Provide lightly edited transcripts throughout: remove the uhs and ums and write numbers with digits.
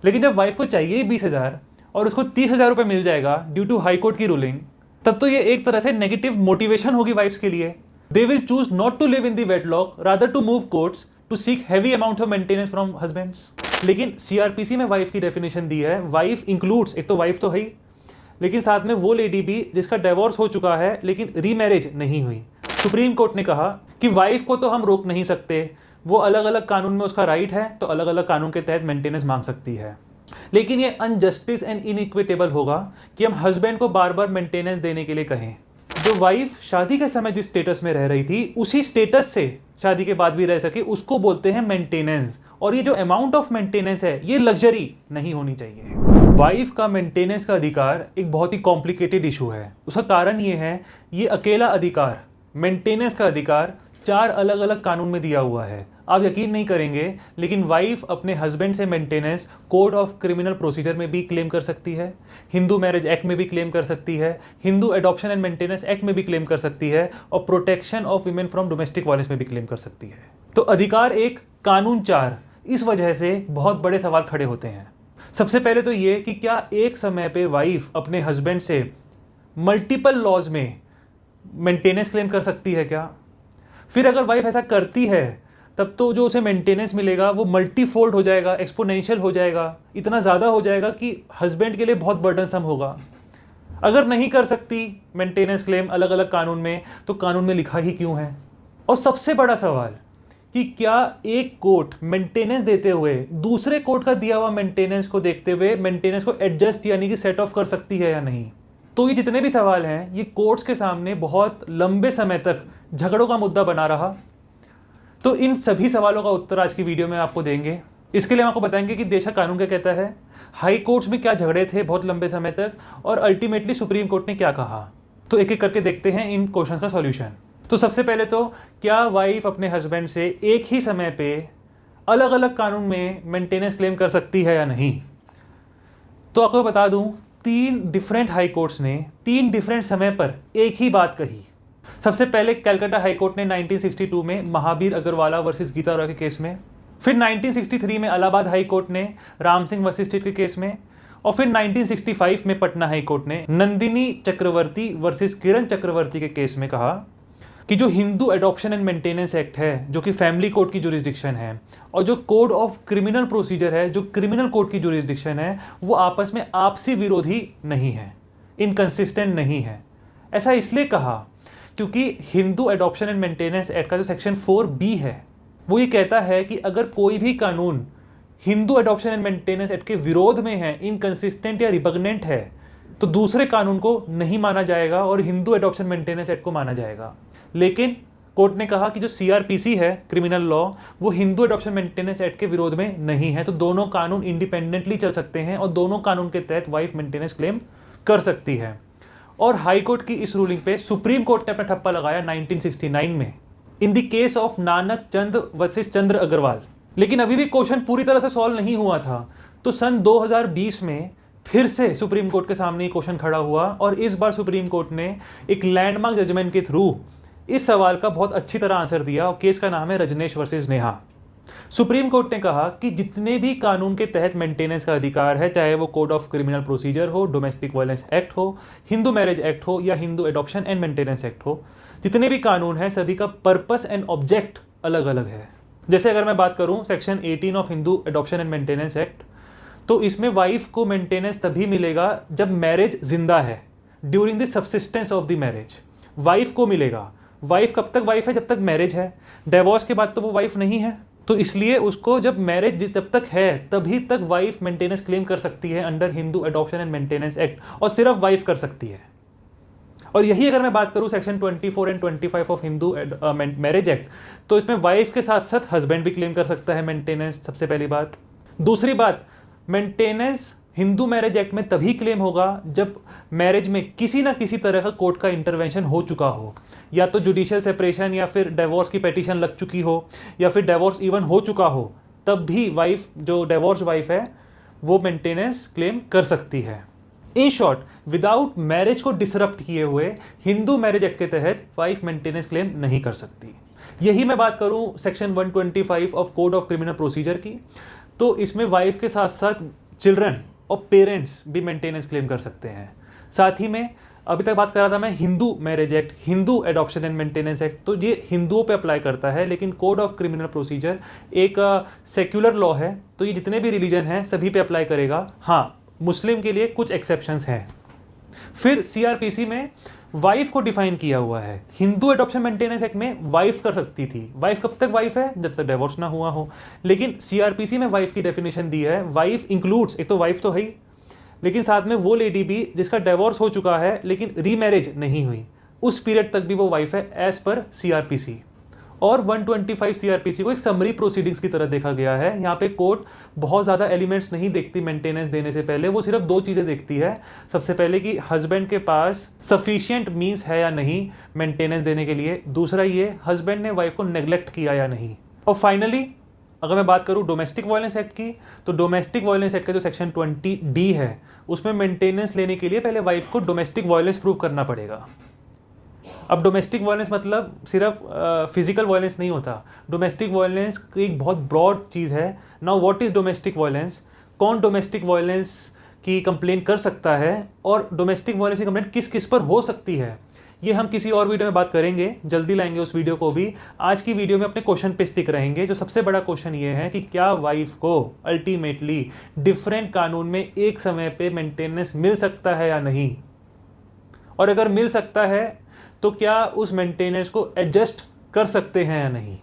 लेकिन जब वाइफ को चाहिए 20,000 और उसको 30,000 रुपये मिल जाएगा ड्यू टू हाई कोर्ट की रूलिंग, तब तो ये एक तरह से नेगेटिव मोटिवेशन होगी वाइफ्स के लिए। They will choose not to live in the wedlock rather to move courts to seek heavy amount of maintenance from husbands. लेकिन सीआरपीसी में वाइफ की डेफिनेशन दी है, वाइफ इंक्लूड्स, एक तो वाइफ तो है ही, लेकिन साथ में वो लेडी भी जिसका डिवोर्स हो चुका है लेकिन रीमैरिज नहीं हुई। सुप्रीम कोर्ट ने कहा कि वाइफ को तो हम रोक नहीं सकते, वो अलग अलग कानून में उसका राइट है, तो अलग अलग कानून के तहत मेंटेनेंस मांग सकती है। लेकिन ये अनजस्टिस एंड इनइक्विटेबल होगा कि हम हस्बैंड को बार बार मेंटेनेंस देने के लिए कहें। जो वाइफ शादी के समय जिस स्टेटस में रह रही थी उसी स्टेटस से शादी के बाद भी रह सके, उसको बोलते हैं मेंटेनेंस। और ये जो अमाउंट ऑफ मेंटेनेंस है ये लग्जरी नहीं होनी चाहिए। वाइफ का मेंटेनेंस का अधिकार एक बहुत ही कॉम्प्लिकेटेड इशू है। उसका कारण ये है, ये अकेला अधिकार, मेंटेनेंस का अधिकार 4 अलग अलग कानून में दिया हुआ है। आप यकीन नहीं करेंगे, लेकिन वाइफ अपने हस्बैंड से maintenance code of criminal procedure में भी क्लेम कर सकती है, हिंदू मैरिज एक्ट में भी क्लेम कर सकती है, Hindu adoption and maintenance act में भी क्लेम कर सकती है, और protection of women from domestic violence में भी क्लेम कर सकती है। तो अधिकार एक, कानून 4। इस वजह से बहुत बड़े सवाल खड़े होते हैं। सबसे पहले तो ये कि क्या एक समय पे वाइफ अपने हस्बैंड से मल्टीपल लॉज में मेंटेनेंस क्लेम कर सकती है क्या? फिर अगर वाइफ ऐसा करती है तब तो जो उसे मेंटेनेंस मिलेगा वो मल्टीफोल्ड हो जाएगा, एक्सपोनेंशियल हो जाएगा, इतना ज़्यादा हो जाएगा कि हस्बैंड के लिए बहुत बर्डनसम होगा। अगर नहीं कर सकती मेंटेनेंस क्लेम अलग अलग कानून में, तो कानून में लिखा ही क्यों है? और सबसे बड़ा सवाल कि क्या एक कोर्ट मेंटेनेंस देते हुए दूसरे कोर्ट का दिया हुआ मेंटेनेंस को देखते हुए मेंटेनेंस को एडजस्ट यानी कि सेट ऑफ कर सकती है या नहीं? तो ये जितने भी सवाल हैं ये कोर्ट्स के सामने बहुत लंबे समय तक झगड़ों का मुद्दा बना रहा। तो इन सभी सवालों का उत्तर आज की वीडियो में आपको देंगे। इसके लिए हम आपको बताएंगे कि देश का कानून क्या कहता है, हाई कोर्ट्स में क्या झगड़े थे बहुत लंबे समय तक, और अल्टीमेटली सुप्रीम कोर्ट ने क्या कहा। तो एक एक करके देखते हैं इन क्वेश्चंस का सॉल्यूशन। तो सबसे पहले तो क्या वाइफ अपने हस्बैंड से एक ही समय पे अलग अलग कानून में मेंटेनेंस क्लेम कर सकती है या नहीं? तो आपको बता दूं, 3 डिफरेंट हाई कोर्ट्स ने 3 डिफरेंट समय पर एक ही बात कही। सबसे पहले कलकत्ता हाई कोर्ट ने 1962 में महावीर अग्रवाला वर्सेस गीता रॉय के केस में, फिर 1963 में इलाहाबाद हाई कोर्ट ने राम सिंह वर्सेस स्टेट के केस में, और फिर 1965 में पटना हाई कोर्ट ने नंदिनी चक्रवर्ती वर्सेस किरण चक्रवर्ती के केस में कहा कि जो Hindu adoption and maintenance act है, जो कि फैमिली कोर्ट की जुरिस्डिक्शन है, और जो कोड ऑफ क्रिमिनल प्रोसीजर है, जो क्रिमिनल कोर्ट की जुरिस्डिक्शन है, वो आपस में आपसी विरोधी नहीं है, इनकंसिस्टेंट नहीं है। ऐसा इसलिए कहा क्योंकि Hindu adoption and maintenance act का जो सेक्शन 4B है वो ये कहता है कि अगर कोई भी कानून Hindu adoption and maintenance act के विरोध में है, इनकंसिस्टेंट या रिपग्नेंट है, तो दूसरे कानून को नहीं माना जाएगा और हिंदू एडॉप्शन मेंटेनेंस एक्ट को माना जाएगा। लेकिन कोर्ट ने कहा कि जो सीआरपीसी है, क्रिमिनल लॉ, वो हिंदू एडॉप्शन मेंटेनेंस एक्ट के विरोध में नहीं है, तो दोनों कानून इंडिपेंडेंटली चल सकते हैं और दोनों कानून के तहत वाइफ मेंटेनेंस क्लेम कर सकती है। और हाई कोर्ट की इस रूलिंग पे सुप्रीम कोर्ट ने अपना ठप्पा लगाया 1969 में in the case of Nanak Chand versus Chandra Agrawal. लेकिन अभी भी क्वेश्चन पूरी तरह से सॉल्व नहीं हुआ था, तो सन 2020 में फिर से सुप्रीम कोर्ट के सामने ये क्वेश्चन खड़ा हुआ और इस बार सुप्रीम कोर्ट ने एक लैंडमार्क जजमेंट के थ्रू इस सवाल का बहुत अच्छी तरह आंसर दिया, और केस का नाम है Rajnesh versus Neha. Supreme court ने कहा कि जितने भी कानून के तहत मेंटेनेंस का अधिकार है, चाहे वो कोड ऑफ क्रिमिनल प्रोसीजर हो, डोमेस्टिक वायलेंस एक्ट हो, हिंदू मैरिज एक्ट हो या Hindu adoption and maintenance act हो, जितने भी कानून हैं सभी का पर्पस एंड ऑब्जेक्ट अलग अलग है। जैसे अगर मैं बात करूं section 18 of Hindu adoption and maintenance act, तो इसमें वाइफ को मेंटेनेंस तभी मिलेगा जब मैरिज जिंदा है, during the subsistence of the marriage wife को मिलेगा। वाइफ कब तक वाइफ है? जब तक मैरिज है। डिवोर्स के बाद तो वो वाइफ नहीं है, तो इसलिए उसको जब मैरिज जब तक है तभी तक वाइफ मेंटेनेंस क्लेम कर सकती है under Hindu adoption and maintenance act, और सिर्फ वाइफ कर सकती है। और यही अगर मैं बात करूं section 24 and 25 of Hindu marriage act, तो इसमें वाइफ के साथ साथ हस्बैंड भी क्लेम कर सकता है मेंटेनेंस, सबसे पहली बात। दूसरी बात, मेंटेनेंस हिंदू मैरिज एक्ट में तभी क्लेम होगा जब मैरिज में किसी ना किसी तरह का कोर्ट का इंटरवेंशन हो चुका हो, या तो जुडिशियल सेपरेशन या फिर डिवोर्स की पिटीशन लग चुकी हो या फिर डिवोर्स इवन हो चुका हो, तब भी वाइफ, जो डिवोर्स वाइफ है, वो मेंटेनेंस क्लेम कर सकती है। इन शॉर्ट, विदाउट मैरिज को डिसरप्ट किए हुए हिंदू मैरिज एक्ट के तहत वाइफ मेंटेनेंस क्लेम नहीं कर सकती। यही मैं बात करूं section 125 of code of criminal procedure की, तो इसमें वाइफ के साथ साथ चिल्ड्रन और पेरेंट्स भी मेंटेनेंस क्लेम कर सकते हैं। साथ ही में अभी तक बात कर रहा था मैं Hindu marriage act, Hindu adoption and maintenance act, तो ये हिंदुओं पे अप्लाई करता है, लेकिन कोड ऑफ क्रिमिनल प्रोसीजर एक सेक्युलर लॉ है, तो ये जितने भी रिलीजन हैं सभी पे अप्लाई करेगा। हाँ, मुस्लिम के लिए कुछ एक्सेप्शंस हैं। फिर सीआरपीसी में वाइफ को डिफाइन किया हुआ है। हिंदू एडॉप्शन मेंटेनेंस एक्ट में वाइफ कर सकती थी। वाइफ कब तक वाइफ है? जब तक डिवोर्स ना हुआ हो। लेकिन सीआरपीसी में वाइफ की डेफिनेशन दी है। वाइफ इंक्लूड्स, एक तो वाइफ तो है ही, लेकिन साथ में वो लेडी भी जिसका डिवोर्स हो चुका है लेकिन रीमैरिज नहीं हुई, उस पीरियड तक भी वो वाइफ है एज पर सीआरपीसी। और 125 सीआरपीसी को एक समरी प्रोसीडिंग्स की तरह देखा गया है। यहाँ पे कोर्ट बहुत ज़्यादा एलिमेंट्स नहीं देखती मेंटेनेंस देने से पहले, वो सिर्फ 2 चीज़ें देखती है। सबसे पहले कि हस्बैंड के पास सफिशिएंट मीन्स है या नहीं मेंटेनेंस देने के लिए, दूसरा ये हस्बैंड ने वाइफ को नेग्लेक्ट किया या नहीं, और फाइनली अगर मैं बात करूँ डोमेस्टिक वायलेंस एक्ट की, तो डोमेस्टिक वायलेंस एक्ट का जो सेक्शन 20D है उसमें मेंटेनेंस लेने के लिए पहले वाइफ को डोमेस्टिक वायलेंस प्रूव करना पड़ेगा। अब डोमेस्टिक वायलेंस मतलब सिर्फ फिजिकल वायलेंस नहीं होता। डोमेस्टिक वायलेंस एक बहुत ब्रॉड चीज़ है। Now what is domestic violence, कौन डोमेस्टिक वायलेंस की कंप्लेंट कर सकता है और डोमेस्टिक वायलेंस की कंप्लेंट किस किस पर हो सकती है, ये हम किसी और वीडियो में बात करेंगे, जल्दी लाएंगे उस वीडियो को भी। आज की वीडियो में अपने क्वेश्चन पे स्टिक रहेंगे। जो सबसे बड़ा क्वेश्चन ये है कि क्या वाइफ को अल्टीमेटली डिफरेंट कानून में एक समय पे मेंटेनेंस मिल सकता है या नहीं, और अगर मिल सकता है तो क्या उस मेंटेनेंस को एडजस्ट कर सकते हैं या नहीं।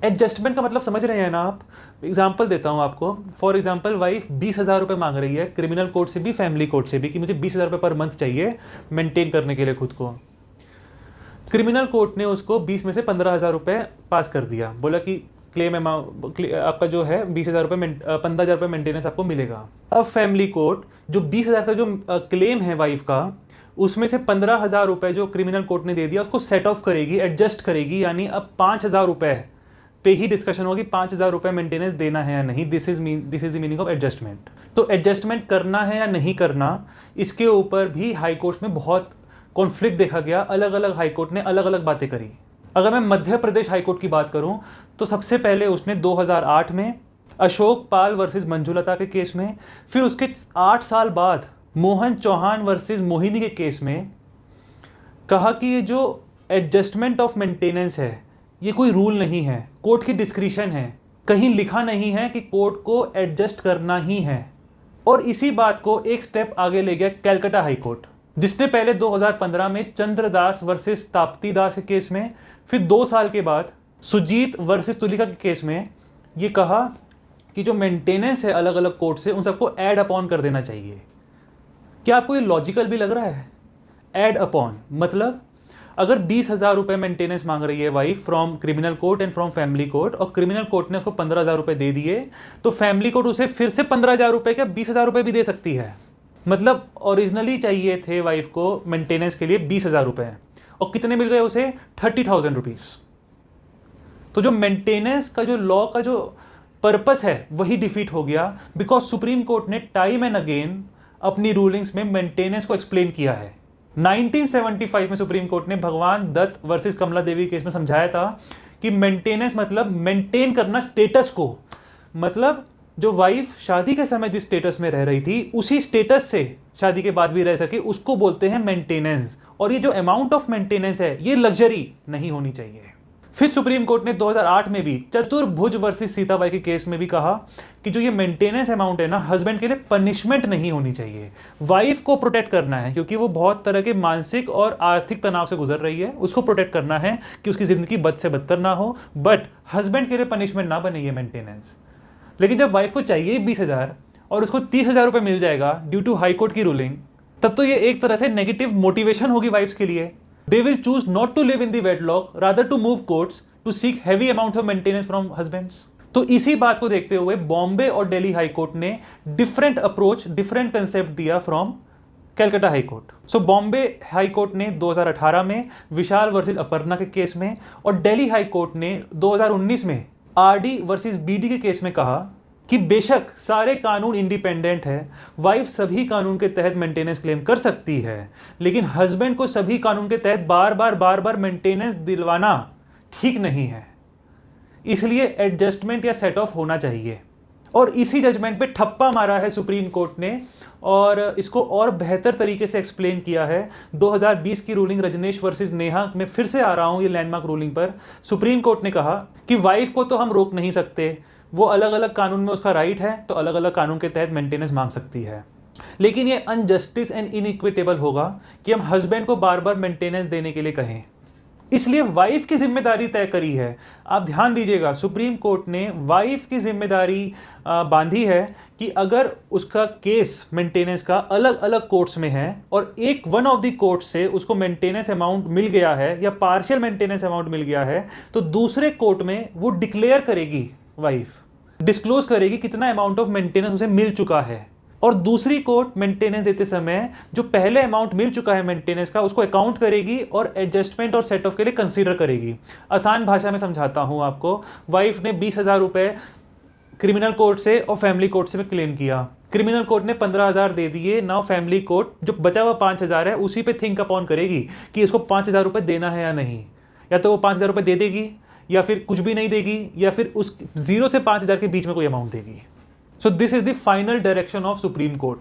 एडजस्टमेंट का मतलब समझ रहे हैं ना आप? एग्जाम्पल देता हूँ आपको। फॉर एग्जाम्पल वाइफ 20,000 रुपये मांग रही है क्रिमिनल कोर्ट से भी, फैमिली कोर्ट से भी, कि मुझे 20,000 रुपये पर मंथ चाहिए मेंटेन करने के लिए खुद को। क्रिमिनल कोर्ट ने उसको 20 में से 15,000 रुपये पास कर दिया, बोला कि क्लेम अमाउंट आपका जो है 20,000 रुपये 15,000 रुपये मेंटेनेंस आपको मिलेगा। अब फैमिली कोर्ट जो 20,000 का जो क्लेम है वाइफ का, उसमें से 15,000 रुपये जो क्रिमिनल कोर्ट ने दे दिया उसको सेट ऑफ करेगी, एडजस्ट करेगी, यानी अब 5,000 रुपये पे ही डिस्कशन होगी 5,000 रुपये मेंटेनेंस देना है या नहीं। This is the meaning of adjustment. तो एडजस्टमेंट करना है या नहीं करना, इसके ऊपर भी हाई कोर्ट में बहुत कॉन्फ्लिक्ट देखा गया। अलग अलग हाई कोर्ट ने अलग अलग बातें करी। अगर मैं मध्य प्रदेश हाई कोर्ट की बात करूं तो सबसे पहले उसने 2008 में अशोक पाल वर्सेस मंजुलता के केस में, फिर उसके 8 साल बाद मोहन चौहान वर्सेस मोहिनी के केस में कहा कि ये जो एडजस्टमेंट ऑफ मेंटेनेंस है ये कोई रूल नहीं है, कोर्ट की डिस्क्रिशन है, कहीं लिखा नहीं है कि कोर्ट को एडजस्ट करना ही है। और इसी बात को एक स्टेप आगे ले गया कलकत्ता हाई कोर्ट, जिसने पहले 2015 में चंद्रदास वर्सेस ताप्ती दास के केस में, फिर 2 साल के बाद सुजीत वर्सेस तुलिका के केस में ये कहा कि जो मेंटेनेंस है अलग अलग कोर्ट से उन सबको ऐड अपॉन कर देना चाहिए। क्या आपको ये लॉजिकल भी लग रहा है? ऐड अपॉन मतलब अगर 20,000 रुपये मेंटेनेंस मांग रही है wife from criminal court and from family court, और क्रिमिनल कोर्ट ने उसको 15,000 रुपये दे दिए, तो फैमिली कोर्ट उसे फिर से 15,000 रुपये क्या 20,000 रुपये भी दे सकती है। मतलब ओरिजिनली चाहिए थे वाइफ को मेंटेनेंस के लिए 20,000 रुपये, और कितने मिल गए उसे? 30,000 रुपीज़। तो जो मेंटेनेंस का जो लॉ का जो पर्पस है वही डिफीट हो गया, बिकॉज सुप्रीम कोर्ट ने टाइम एंड अगेन अपनी रूलिंग्स में मेंटेनेंस को एक्सप्लेन किया है। 1975 में सुप्रीम कोर्ट ने भगवान दत्त वर्सेस कमला देवी केस में समझाया था कि मेंटेनेंस मतलब मेंटेन करना स्टेटस को, मतलब जो वाइफ शादी के समय जिस स्टेटस में रह रही थी उसी स्टेटस से शादी के बाद भी रह सके, उसको बोलते हैं मेंटेनेंस। और ये जो अमाउंट ऑफ मेंटेनेंस है ये लग्जरी नहीं होनी चाहिए। फिर सुप्रीम कोर्ट ने 2008 में भी चतुर्भुज वर्सेस सीताबाई के केस में भी कहा कि जो ये मेंटेनेंस अमाउंट है ना, हस्बैंड के लिए पनिशमेंट नहीं होनी चाहिए। वाइफ को प्रोटेक्ट करना है क्योंकि वो बहुत तरह के मानसिक और आर्थिक तनाव से गुजर रही है, उसको प्रोटेक्ट करना है कि उसकी जिंदगी बद से बदतर ना हो, बट हस्बैंड के लिए पनिशमेंट ना बने ये मेंटेनेंस। लेकिन जब वाइफ को चाहिए 20,000 और उसको 30,000 रुपये मिल जाएगा ड्यू टू हाई कोर्ट की रूलिंग, तब तो ये एक तरह से नेगेटिव मोटिवेशन होगी वाइफ्स के लिए। They will choose not to live in the wedlock, rather to move courts to seek heavy amount of maintenance from husbands. तो इसी बात को देखते हुए बॉम्बे और दिल्ली हाई कोर्ट ने डिफरेंट अप्रोच, डिफरेंट कंसेप्ट दिया from Calcutta high court. So Bombay high court ने 2018 में विशाल वर्सेस अपर्णा के केस में, और दिल्ली हाई कोर्ट ने 2019 में आरडी वर्सेस बीडी के केस में कहा कि बेशक सारे कानून इंडिपेंडेंट है, वाइफ सभी कानून के तहत मेंटेनेंस क्लेम कर सकती है, लेकिन हस्बैंड को सभी कानून के तहत बार बार मेंटेनेंस दिलवाना ठीक नहीं है। इसलिए एडजस्टमेंट या सेट ऑफ होना चाहिए। और इसी जजमेंट पे ठप्पा मारा है सुप्रीम कोर्ट ने और इसको और बेहतर तरीके से एक्सप्लेन किया है 2020 की रूलिंग रजनीश वर्सेस नेहा में। फिर से आ रहा हूं ये लैंडमार्क रूलिंग पर। सुप्रीम कोर्ट ने कहा कि वाइफ को तो हम रोक नहीं सकते, वो अलग अलग कानून में उसका राइट है, तो अलग अलग कानून के तहत मेंटेनेंस मांग सकती है। लेकिन ये अनजस्टिस एंड इनइक्विटेबल होगा कि हम हस्बैंड को बार बार मेंटेनेंस देने के लिए कहें, इसलिए वाइफ की जिम्मेदारी तय करी है। आप ध्यान दीजिएगा, सुप्रीम कोर्ट ने वाइफ की जिम्मेदारी बांधी है कि अगर उसका केस मेंटेनेंस का अलग अलग कोर्ट्स में है और एक वन ऑफ द कोर्ट से उसको मेंटेनेंस अमाउंट मिल गया है या पार्शियल मेंटेनेंस अमाउंट मिल गया है, तो दूसरे कोर्ट में वो डिक्लेयर करेगी, वाइफ डिस्क्लोज करेगी कितना अमाउंट ऑफ मेंटेनेंस उसे मिल चुका है। और दूसरी कोर्ट मेंटेनेंस देते समय जो पहले अमाउंट मिल चुका है मेंटेनेंस का उसको अकाउंट करेगी और एडजस्टमेंट और सेट ऑफ के लिए कंसीडर करेगी। आसान भाषा में समझाता हूं आपको, वाइफ ने 20,000 रुपये क्रिमिनल कोर्ट से और फैमिली कोर्ट से क्लेम किया। क्रिमिनल कोर्ट ने 15,000 दे दिए। नाउ फैमिली कोर्ट जो बचा हुआ 5,000 है उसी पे थिंक अपॉन करेगी कि इसको 5,000 रुपये देना है या नहीं, या तो वो 5,000 रुपये दे देगी या फिर कुछ भी नहीं देगी या फिर उस 0 से 5,000 के बीच में कोई अमाउंट देगी। So this is the final direction of supreme court.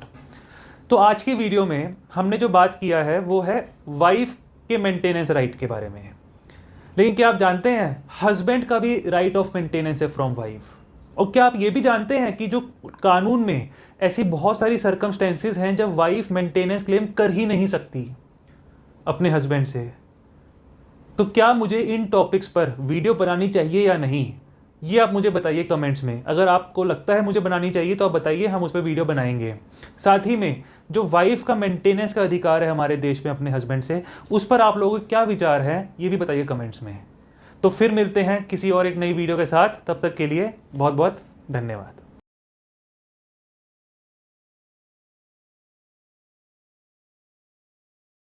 तो आज की वीडियो में हमने जो बात किया है वो है वाइफ के मेंटेनेंस राइट के बारे में। लेकिन क्या आप जानते हैं हस्बैंड का भी राइट ऑफ मेंटेनेंस है फ्रॉम वाइफ? और क्या आप ये भी जानते हैं कि जो कानून में ऐसी बहुत सारी सर्कमस्टेंसेस हैं जब वाइफ मेंटेनेंस क्लेम कर ही नहीं सकती अपने हस्बैंड से? तो क्या मुझे इन टॉपिक्स पर वीडियो बनानी चाहिए या नहीं, ये आप मुझे बताइए कमेंट्स में। अगर आपको लगता है मुझे बनानी चाहिए तो आप बताइए, हम उस पर वीडियो बनाएंगे। साथ ही में जो वाइफ का मेंटेनेंस का अधिकार है हमारे देश में अपने हस्बैंड से, उस पर आप लोगों के क्या विचार है ये भी बताइए कमेंट्स में। तो फिर मिलते हैं किसी और एक नई वीडियो के साथ, तब तक के लिए बहुत बहुत धन्यवाद।